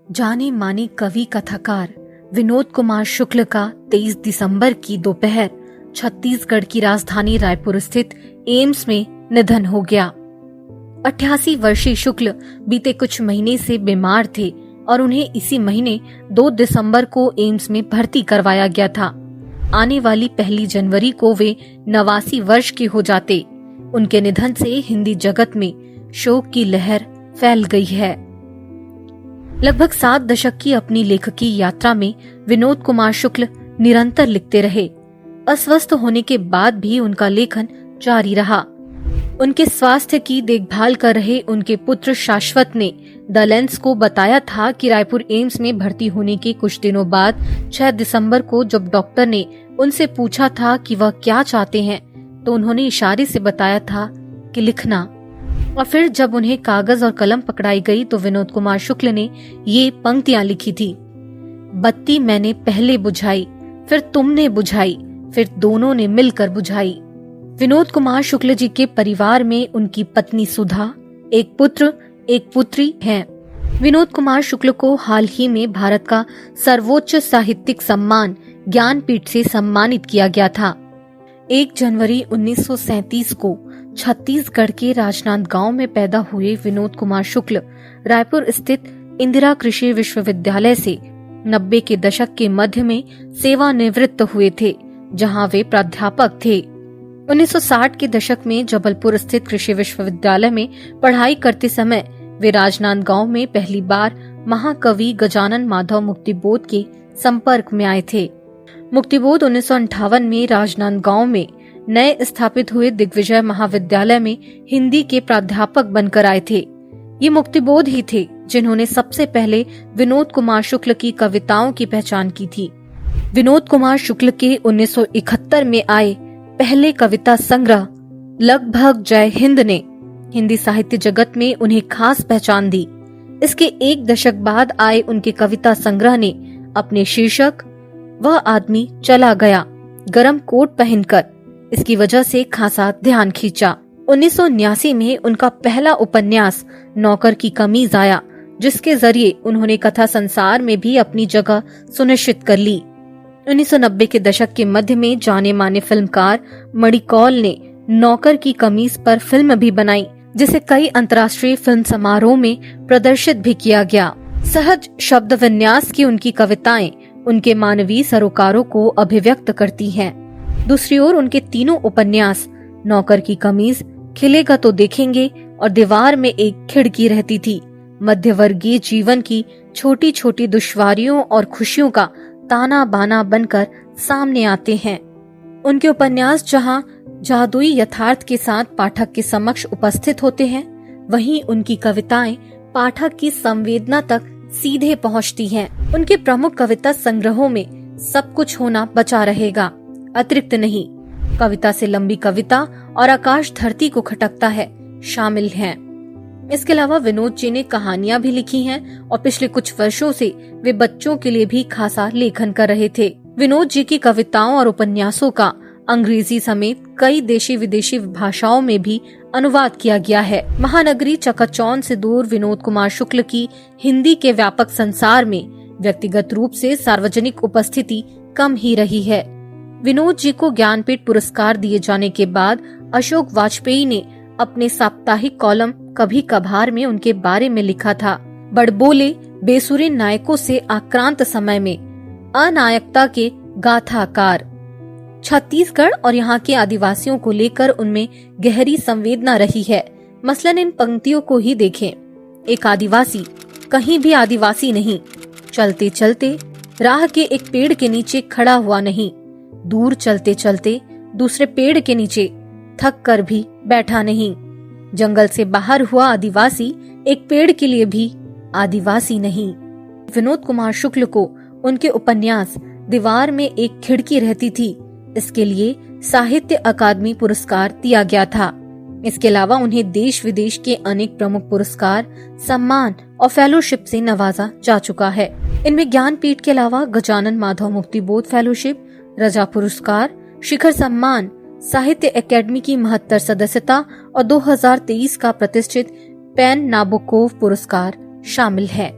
जाने माने कवि कथाकार विनोद कुमार शुक्ल का 23 दिसंबर की दोपहर छत्तीसगढ़ की राजधानी रायपुर स्थित एम्स में निधन हो गया। 88 वर्षीय शुक्ल बीते कुछ महीने से बीमार थे और उन्हें इसी महीने 2 दिसंबर को एम्स में भर्ती करवाया गया था। आने वाली 1 जनवरी को वे 89 वर्ष के हो जाते। उनके निधन से हिंदी जगत में शोक की लहर फैल गई है। लगभग 7 दशक की अपनी लेखकी यात्रा में विनोद कुमार शुक्ल निरंतर लिखते रहे। अस्वस्थ होने के बाद भी उनका लेखन जारी रहा। उनके स्वास्थ्य की देखभाल कर रहे उनके पुत्र शाश्वत ने द लेंस को बताया था कि रायपुर एम्स में भर्ती होने के कुछ दिनों बाद 6 दिसंबर को जब डॉक्टर ने उनसे पूछा था कि वह क्या चाहते हैं, तो उन्होंने इशारे से बताया था कि लिखना। और फिर जब उन्हें कागज और कलम पकड़ाई गई तो विनोद कुमार शुक्ल ने ये पंक्तियां लिखी थी। बत्ती मैंने पहले बुझाई, फिर तुमने बुझाई, फिर दोनों ने मिलकर बुझाई। विनोद कुमार शुक्ल जी के परिवार में उनकी पत्नी सुधा, एक पुत्र एक पुत्री हैं। विनोद कुमार शुक्ल को हाल ही में भारत का सर्वोच्च साहित्यिक सम्मान ज्ञानपीठ से सम्मानित किया गया था। 1 जनवरी 1937 को छत्तीसगढ़ के राजनांदगांव में पैदा हुए विनोद कुमार शुक्ल रायपुर स्थित इंदिरा कृषि विश्वविद्यालय से 90 के दशक के मध्य में सेवानिवृत्त हुए थे, जहां वे प्राध्यापक थे। 1960 के दशक में जबलपुर स्थित कृषि विश्वविद्यालय में पढ़ाई करते समय वे राजनांदगांव में पहली बार महाकवि गजानन माधव मुक्तिबोध के संपर्क में आए थे। मुक्तिबोध 1958 में राजनांदगांव में नए स्थापित हुए दिग्विजय महाविद्यालय में हिंदी के प्राध्यापक बनकर आए थे। ये मुक्तिबोध ही थे जिन्होंने सबसे पहले विनोद कुमार शुक्ल की कविताओं की पहचान की थी। विनोद कुमार शुक्ल के 1971 में आए पहले कविता संग्रह लगभग जय हिंद ने हिंदी साहित्य जगत में उन्हें खास पहचान दी। इसके 1 दशक बाद आए उनके कविता संग्रह ने अपने शीर्षक वह आदमी चला गया गरम कोट पहनकर इसकी वजह से खासा ध्यान खींचा। 1979 में उनका पहला उपन्यास नौकर की कमीज आया, जिसके जरिए उन्होंने कथा संसार में भी अपनी जगह सुनिश्चित कर ली। 1990 के दशक के मध्य में जाने माने फिल्मकार मणिकौल ने नौकर की कमीज पर फिल्म भी बनाई, जिसे कई अंतर्राष्ट्रीय फिल्म समारोह में प्रदर्शित भी किया गया। सहज शब्द विन्यास की उनकी कविताएं उनके मानवीय सरोकारों को अभिव्यक्त करती हैं। दूसरी ओर उनके तीनों उपन्यास नौकर की कमीज, खिलेगा तो देखेंगे और दीवार में एक खिड़की रहती थी मध्यवर्गीय जीवन की छोटी छोटी दुश्वारियों और खुशियों का ताना बाना बनकर सामने आते हैं। उनके उपन्यास जहां जादुई यथार्थ के साथ पाठक के समक्ष उपस्थित होते हैं, वहीं उनकी कविताएं पाठक की संवेदना तक सीधे पहुंचती हैं। उनके प्रमुख कविता संग्रहों में सब कुछ होना बचा रहेगा, अतिरिक्त नहीं, कविता से लंबी कविता और आकाश धरती को खटकता है शामिल हैं। इसके अलावा विनोद जी ने कहानियां भी लिखी हैं और पिछले कुछ वर्षों से वे बच्चों के लिए भी खासा लेखन कर रहे थे। विनोद जी की कविताओं और उपन्यासों का अंग्रेजी समेत कई देशी विदेशी भाषाओं में भी अनुवाद किया गया है। महानगरी चकाचौंध से दूर विनोद कुमार शुक्ल की हिंदी के व्यापक संसार में व्यक्तिगत रूप से सार्वजनिक उपस्थिति कम ही रही है। विनोद जी को ज्ञानपीठ पुरस्कार दिए जाने के बाद अशोक वाजपेयी ने अपने साप्ताहिक कॉलम कभी कभार में उनके बारे में लिखा था। बड़बोले बेसुरे नायकों से आक्रांत समय में अनायकता के गाथाकार। छत्तीसगढ़ और यहाँ के आदिवासियों को लेकर उनमें गहरी संवेदना रही है। मसलन इन पंक्तियों को ही देखें। एक आदिवासी कहीं भी आदिवासी नहीं, चलते चलते राह के एक पेड़ के नीचे खड़ा हुआ नहीं, दूर चलते चलते दूसरे पेड़ के नीचे थक कर भी बैठा नहीं। जंगल से बाहर हुआ आदिवासी एक पेड़ के लिए भी आदिवासी नहीं। विनोद कुमार शुक्ल को उनके उपन्यास दीवार में एक खिड़की रहती थी, इसके लिए साहित्य अकादमी पुरस्कार दिया गया था। इसके अलावा उन्हें देश विदेश के अनेक प्रमुख पुरस्कार, सम्मान और फेलोशिप से नवाजा जा चुका है। इनमें ज्ञानपीठ के अलावा गजानन माधव मुक्तिबोध फेलोशिप, रजा पुरस्कार, शिखर सम्मान, साहित्य अकादमी की 72 सदस्यता और 2023 का प्रतिष्ठित पेन नाबोकोव पुरस्कार शामिल है।